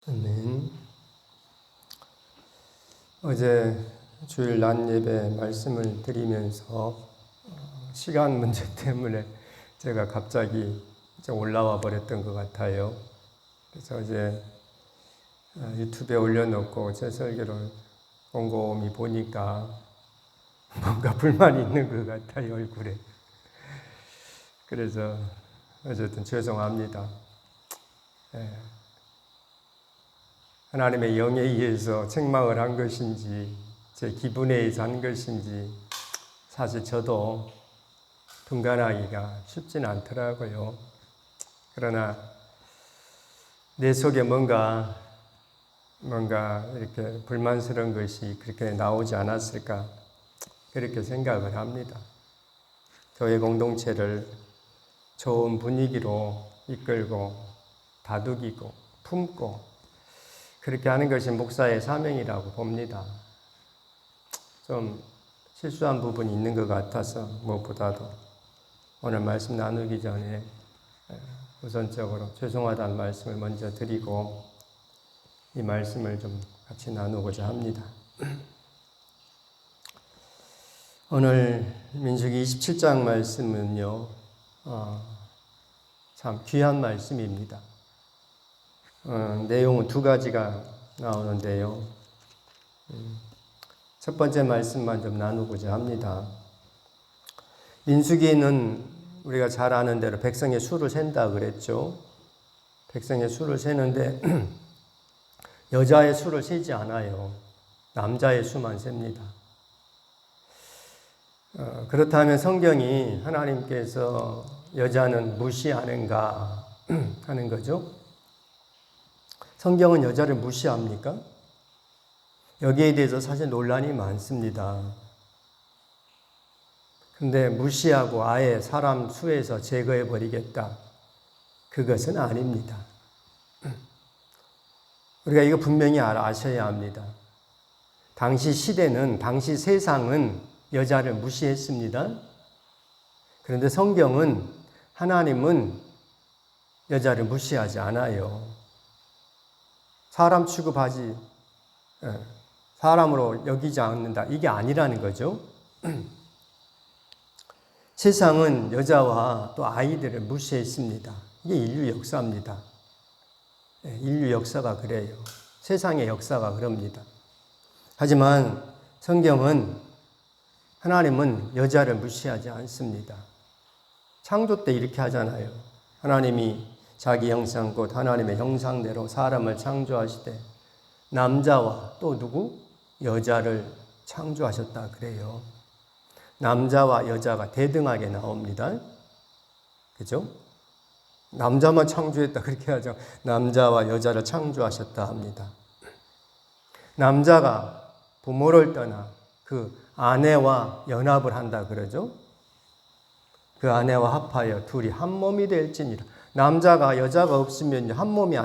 아멘. 어제 주일 낮 예배 말씀을 드리면서 시간 문제 때문에 제가 갑자기 올라와 버렸던 것 같아요. 그래서 어제 유튜브에 올려놓고 제 설교를 곰곰이 보니까 뭔가 불만이 있는 것 같아요, 얼굴에. 그래서 어쨌든 죄송합니다. 하나님의 영에 의해서 책망을 한 것인지 제 기분에 의해서 한 것인지 사실 저도 분간하기가 쉽지는 않더라고요. 그러나 내 속에 뭔가 이렇게 불만스러운 것이 그렇게 나오지 않았을까 그렇게 생각을 합니다. 교회 공동체를 좋은 분위기로 이끌고 다독이고 품고 그렇게 하는 것이 목사의 사명이라고 봅니다. 좀 실수한 부분이 있는 것 같아서 무엇보다도 오늘 말씀 나누기 전에 우선적으로 죄송하다는 말씀을 먼저 드리고 이 말씀을 좀 같이 나누고자 합니다. 오늘 민수기 27장 말씀은요, 참 귀한 말씀입니다. 내용은 두 가지가 나오는데요. 첫 번째 말씀만 좀 나누고자 합니다. 민수기는 우리가 잘 아는 대로 백성의 수를 센다 그랬죠. 백성의 수를 세는데 여자의 수를 세지 않아요. 남자의 수만 셉니다. 그렇다면 성경이 하나님께서 여자는 무시하는가 하는 거죠. 성경은 여자를 무시합니까? 여기에 대해서 사실 논란이 많습니다. 근데 무시하고 아예 사람 수에서 제거해버리겠다. 그것은 아닙니다. 우리가 이거 분명히 아셔야 합니다. 당시 시대는, 당시 세상은 여자를 무시했습니다. 그런데 성경은, 하나님은 여자를 무시하지 않아요. 사람 취급하지, 사람으로 여기지 않는다. 이게 아니라는 거죠. 세상은 여자와 또 아이들을 무시했습니다. 이게 인류 역사입니다. 인류 역사가 그래요. 세상의 역사가 그럽니다. 하지만 성경은 하나님은 여자를 무시하지 않습니다. 창조 때 이렇게 하잖아요. 하나님이 자기 형상 곧 하나님의 형상대로 사람을 창조하시되 남자와 또 누구? 여자를 창조하셨다 그래요. 남자와 여자가 대등하게 나옵니다. 그죠? 남자만 창조했다 그렇게 하죠. 남자와 여자를 창조하셨다 합니다. 남자가 부모를 떠나 그 아내와 연합을 한다 그러죠. 그 아내와 합하여 둘이 한 몸이 될지니라. 남자가 여자가 없으면 한 몸이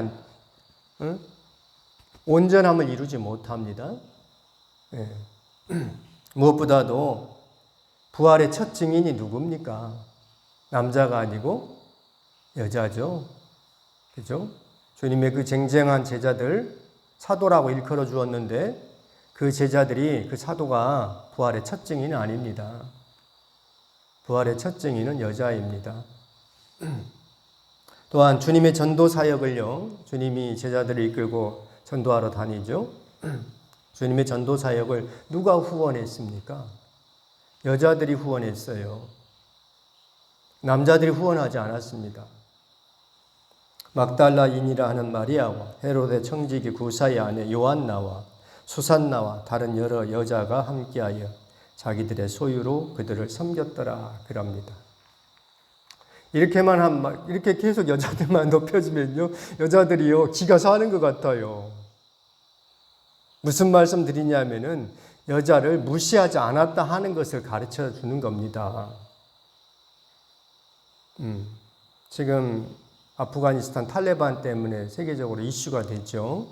온전함을 이루지 못합니다. 무엇보다도 부활의 첫 증인이 누굽니까? 남자가 아니고 여자죠. 그죠? 주님의 그 쟁쟁한 제자들, 사도라고 일컬어 주었는데 그 제자들이, 그 사도가 부활의 첫 증인은 아닙니다. 부활의 첫 증인은 여자입니다. 또한 주님의 전도 사역을요, 주님이 제자들을 이끌고 전도하러 다니죠. 주님의 전도 사역을 누가 후원했습니까? 여자들이 후원했어요. 남자들이 후원하지 않았습니다. 막달라인이라 하는 마리아와 헤로데 청지기 구사의 아내 요한나와 수산나와 다른 여러 여자가 함께하여 자기들의 소유로 그들을 섬겼더라 그럽니다. 이렇게 계속 여자들만 높여지면요, 여자들이요, 기가 사는 것 같아요. 무슨 말씀 드리냐면은, 여자를 무시하지 않았다 하는 것을 가르쳐 주는 겁니다. 지금 아프가니스탄 탈레반 때문에 세계적으로 이슈가 됐죠.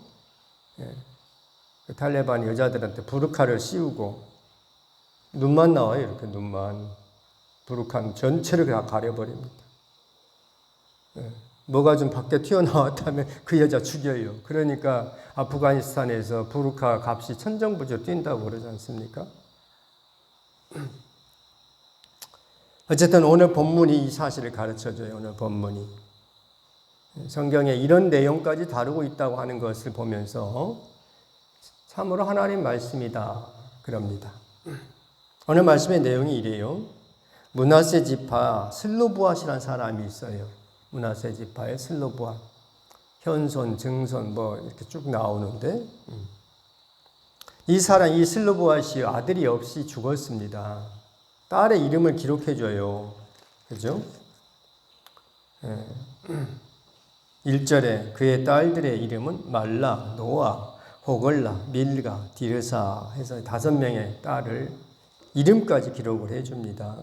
그 탈레반이 여자들한테 부르카를 씌우고, 눈만 나와요, 이렇게 눈만. 부르카 전체를 다 가려버립니다. 뭐가 좀 밖에 튀어나왔다면 그 여자 죽여요. 그러니까 아프가니스탄에서 부르카 값이 천정부지로 뛴다고 그러지 않습니까? 어쨌든 오늘 본문이 이 사실을 가르쳐줘요. 오늘 본문이. 성경에 이런 내용까지 다루고 있다고 하는 것을 보면서 참으로 하나님 말씀이다. 그럽니다. 오늘 말씀의 내용이 이래요. 므낫세 지파 슬로보앗이라는 사람이 있어요. 므낫세 지파의 슬로보앗. 현손, 증손 뭐 이렇게 쭉 나오는데 이 사람, 이 슬로보앗이 아들이 없이 죽었습니다. 딸의 이름을 기록해줘요. 그죠? 1절에 그의 딸들의 이름은 말라, 노아, 호글라, 밀가, 디르사 해서 5명의 딸을 이름까지 기록을 해줍니다.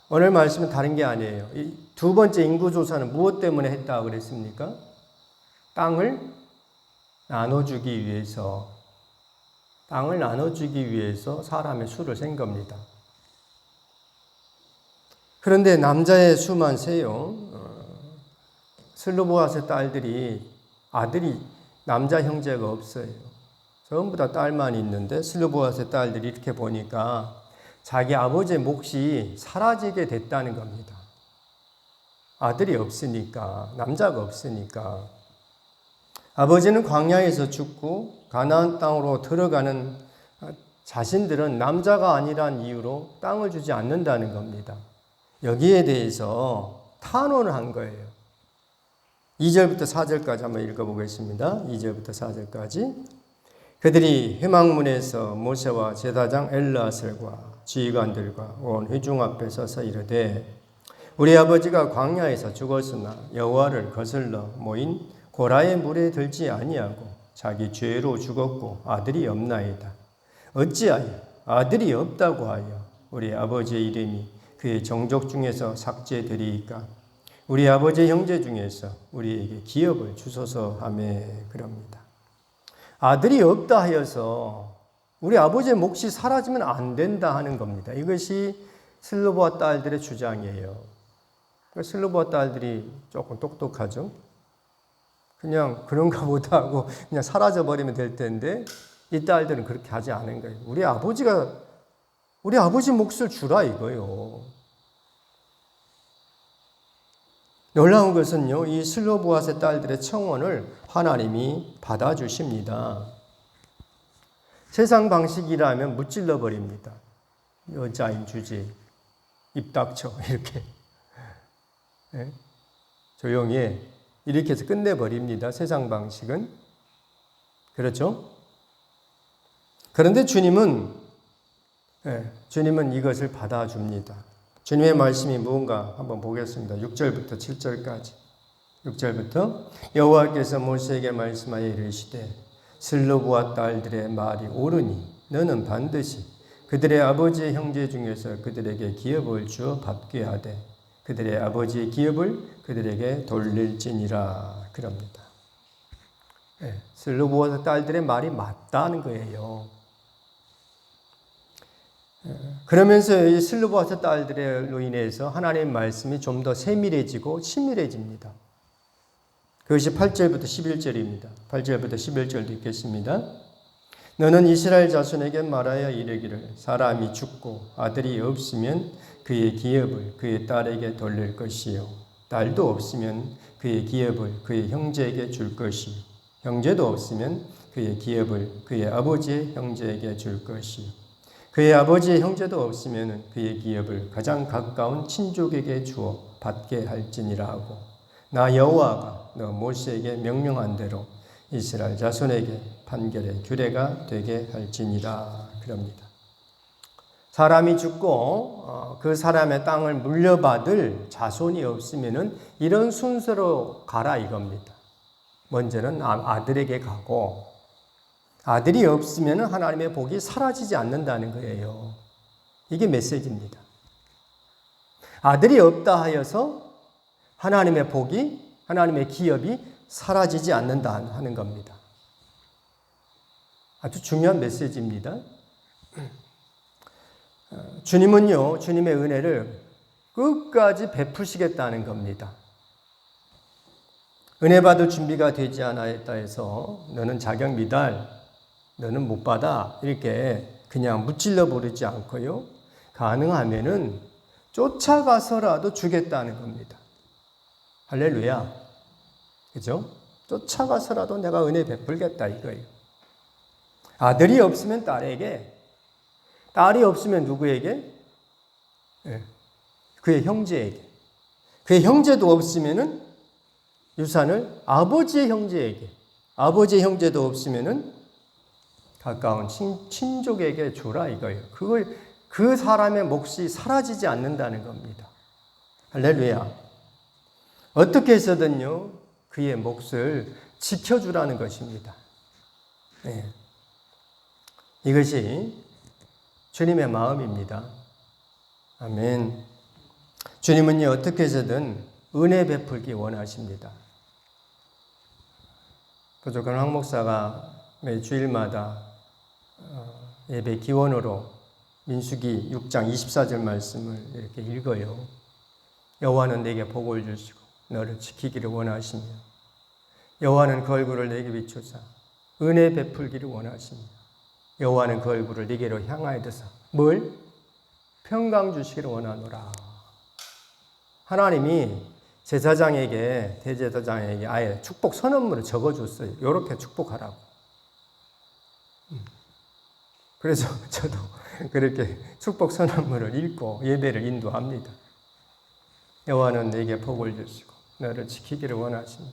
오늘 말씀은 다른 게 아니에요. 이 두 번째 인구조사는 무엇 때문에 했다고 그랬습니까? 땅을 나눠주기 위해서 사람의 수를 센 겁니다. 그런데 남자의 수만 세요. 슬로보앗의 딸들이 아들이 남자 형제가 없어요. 전부 다 딸만 있는데 슬로보앗의 딸들이 이렇게 보니까 자기 아버지의 몫이 사라지게 됐다는 겁니다. 아들이 없으니까, 남자가 없으니까. 아버지는 광야에서 죽고 가나안 땅으로 들어가는 자신들은 남자가 아니란 이유로 땅을 주지 않는다는 겁니다. 여기에 대해서 탄원을 한 거예요. 2절부터 4절까지 한번 읽어보겠습니다. 2절부터 4절까지. 그들이 회막문에서 모세와 제사장 엘르아살과 지휘관들과 온 회중 앞에 서서 이르되 우리 아버지가 광야에서 죽었으나 여호와를 거슬러 모인 고라의 물에 들지 아니하고 자기 죄로 죽었고 아들이 없나이다. 어찌하여 아들이 없다고 하여 우리 아버지의 이름이 그의 정족 중에서 삭제되리이까? 우리 아버지의 형제 중에서 우리에게 기업을 주소서 하며 그럽니다. 아들이 없다 하여서 우리 아버지의 몫이 사라지면 안 된다 하는 겁니다. 이것이 슬로보아 딸들의 주장이에요. 슬로보아 딸들이 조금 똑똑하죠. 그냥 그런가 보다 하고 그냥 사라져버리면 될 텐데 이 딸들은 그렇게 하지 않은 거예요. 우리 아버지 몫을 주라 이거요. 놀라운 것은요, 이 슬로보앗의 딸들의 청원을 하나님이 받아주십니다. 세상 방식이라면 무찔러 버립니다. 여자인 주제, 입 닥쳐 이렇게 조용히 해. 이렇게 해서 끝내버립니다. 세상 방식은. 그렇죠? 그런데 주님은 이것을 받아줍니다. 주님의 말씀이 무언가 한번 보겠습니다. 6절부터 7절까지. 6절부터 여호와께서 모세에게 말씀하여 이르시되 슬로보아 딸들의 말이 옳으니 너는 반드시 그들의 아버지의 형제 중에서 그들에게 기업을 주어 받게 하되 그들의 아버지의 기업을 그들에게 돌릴지니라 그럽니다. 슬로보아 딸들의 말이 맞다는 거예요. 그러면서 이 슬로보아 딸들로 인해서 하나님의 말씀이 좀 더 세밀해지고 친밀해집니다. 그것이 8절부터 11절입니다. 8절부터 11절도 읽겠습니다. 너는 이스라엘 자손에게 말하여 이르기를 사람이 죽고 아들이 없으면 그의 기업을 그의 딸에게 돌릴 것이요 딸도 없으면 그의 기업을 그의 형제에게 줄 것이요 형제도 없으면 그의 기업을 그의 아버지의 형제에게 줄 것이요 그의 아버지의 형제도 없으면 그의 기업을 가장 가까운 친족에게 주어 받게 할지니라 하고 나 여호와가 너 모세에게 명령한 대로 이스라엘 자손에게 판결의 규례가 되게 할지니라 그럽니다. 사람이 죽고 그 사람의 땅을 물려받을 자손이 없으면 이런 순서로 가라 이겁니다. 먼저는 아들에게 가고 아들이 없으면 하나님의 복이 사라지지 않는다는 거예요. 이게 메시지입니다. 아들이 없다 하여서 하나님의 복이, 하나님의 기업이 사라지지 않는다 하는 겁니다. 아주 중요한 메시지입니다. 주님은요, 주님의 은혜를 끝까지 베푸시겠다는 겁니다. 은혜 받을 준비가 되지 않았다 해서 너는 자격 미달, 너는 못 받아 이렇게 그냥 무찔러 버리지 않고요. 가능하면은 쫓아가서라도 주겠다는 겁니다. 할렐루야. 그죠? 쫓아가서라도 내가 은혜 베풀겠다 이거예요. 아들이 없으면 딸에게, 딸이 없으면 누구에게? 그의 형제에게. 그의 형제도 없으면은 유산을 아버지의 형제에게, 아버지의 형제도 없으면은 가까운 친족에게 주라 이거예요. 그 사람의 몫이 사라지지 않는다는 겁니다. 할렐루야. 어떻게 해서든요, 그의 몫을 지켜주라는 것입니다. 네. 이것이 주님의 마음입니다. 아멘. 주님은요, 어떻게 해서든 은혜 베풀기 원하십니다. 부족한 황 목사가 매 주일마다 예배 기원으로 민수기 6장 24절 말씀을 이렇게 읽어요. 여호와는 내게 복을 주시고 너를 지키기를 원하시며 여호와는 그 얼굴을 내게 비추사 은혜 베풀기를 원하시며 여호와는 그 얼굴을 네게로 향하여 드사 뭘? 평강 주시기를 원하노라. 하나님이 제사장에게, 대제사장에게 아예 축복 선언문을 적어줬어요. 이렇게 축복하라고. 그래서 저도 그렇게 축복 선언문을 읽고 예배를 인도합니다. 여호와는 내게 복을 주시고 너를 지키기를 원하시며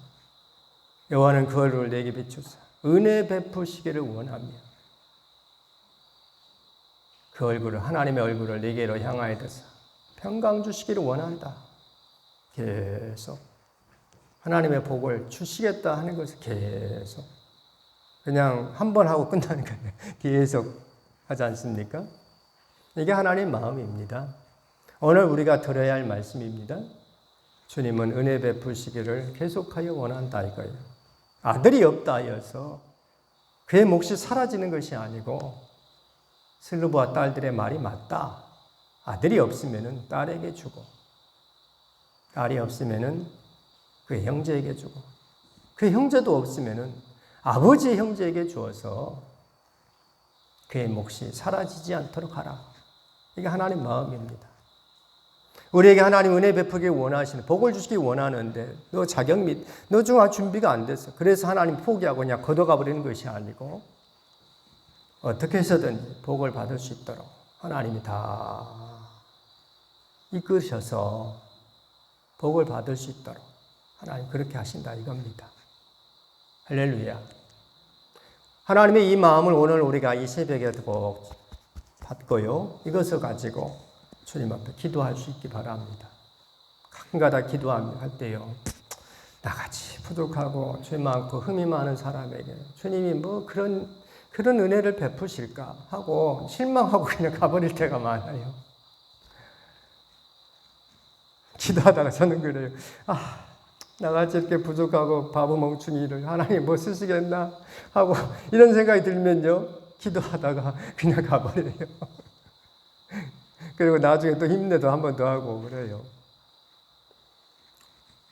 여호와는 그 얼굴을 내게 비추사 은혜 베푸시기를 원하며 그 얼굴을, 하나님의 얼굴을 내게로 향하여 드사 평강 주시기를 원한다. 계속 하나님의 복을 주시겠다 하는 것을 계속 그냥 한 번 하고 끝나는 거예요. 계속 하지 않습니까? 이게 하나님의 마음입니다. 오늘 우리가 들어야 할 말씀입니다. 주님은 은혜 베푸시기를 계속하여 원한다 이거예요. 아들이 없다 하여서 그의 몫이 사라지는 것이 아니고 슬루브와 딸들의 말이 맞다. 아들이 없으면 딸에게 주고 딸이 없으면 그의 형제에게 주고 그의 형제도 없으면 아버지의 형제에게 주어서 그의 몫이 사라지지 않도록 하라. 이게 하나님 마음입니다. 우리에게 하나님 은혜 베푸기 원하시는, 복을 주시기 원하는데 너 자격 및 너 중 준비가 안 됐어. 그래서 하나님 포기하고 그냥 걷어가 버리는 것이 아니고 어떻게 해서든 복을 받을 수 있도록 하나님이 다 이끄셔서 복을 받을 수 있도록 하나님 그렇게 하신다 이겁니다. 할렐루야. 하나님의 이 마음을 오늘 우리가 이 새벽에 꼭 받고요. 이것을 가지고 주님 앞에 기도할 수 있기 바랍니다. 가끔가다 기도할 때요. 나같이 부족하고 죄 많고 흠이 많은 사람에게 주님이 뭐 그런 은혜를 베푸실까 하고 실망하고 그냥 가버릴 때가 많아요. 기도하다가 저는 그래요. 나같이 이렇게 부족하고 바보 멍충이를 하나님 뭐 쓰시겠나 하고 이런 생각이 들면요. 기도하다가 그냥 가버려요. 그리고 나중에 또 힘내도 한 번 더 하고 그래요.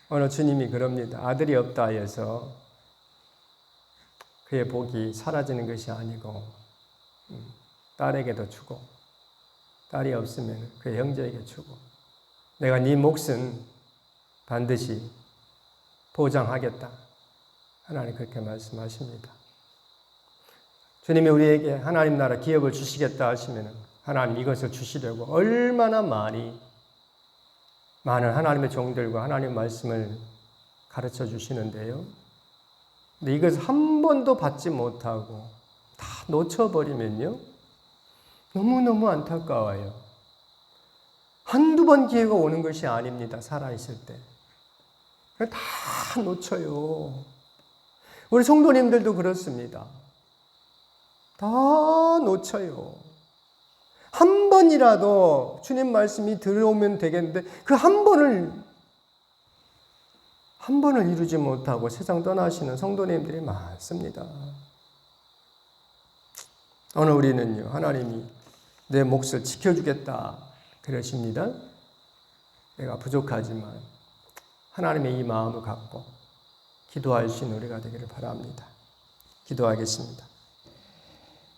오늘 주님이 그럽니다. 아들이 없다 해서 그의 복이 사라지는 것이 아니고 딸에게도 주고 딸이 없으면 그의 형제에게 주고 내가 네 몫은 반드시 보장하겠다. 하나님 그렇게 말씀하십니다. 주님이 우리에게 하나님 나라 기업을 주시겠다 하시면 하나님 이것을 주시려고 얼마나 많은 하나님의 종들과 하나님의 말씀을 가르쳐 주시는데요. 근데 이것을 한 번도 받지 못하고 다 놓쳐버리면요. 너무너무 안타까워요. 한두 번 기회가 오는 것이 아닙니다. 살아있을 때. 다 놓쳐요. 우리 성도님들도 그렇습니다. 다 놓쳐요. 한 번이라도 주님 말씀이 들어오면 되겠는데 그 한 번을 이루지 못하고 세상 떠나시는 성도님들이 많습니다. 오늘 우리는요, 하나님이 내 몫을 지켜주겠다 그러십니다. 내가 부족하지만 하나님의 이 마음을 갖고 기도할 수 있는 우리가 되기를 바랍니다. 기도하겠습니다.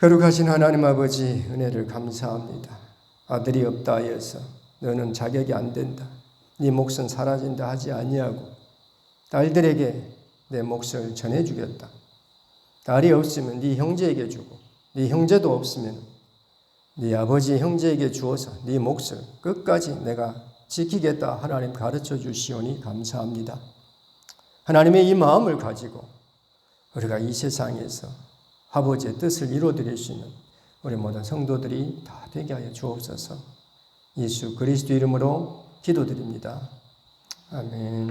거룩하신 하나님 아버지, 은혜를 감사합니다. 아들이 없다 하여서 너는 자격이 안 된다, 네 몫은 사라진다 하지 아니하고 딸들에게 내 몫을 전해주겠다. 딸이 없으면 네 형제에게 주고, 네 형제도 없으면 네 아버지 형제에게 주어서 네 몫을 끝까지 내가 지키겠다 하나님 가르쳐 주시오니 감사합니다. 하나님의 이 마음을 가지고 우리가 이 세상에서 아버지의 뜻을 이루어드릴 수 있는 우리 모든 성도들이 다 되게 하여 주옵소서. 예수 그리스도 이름으로 기도드립니다. 아멘.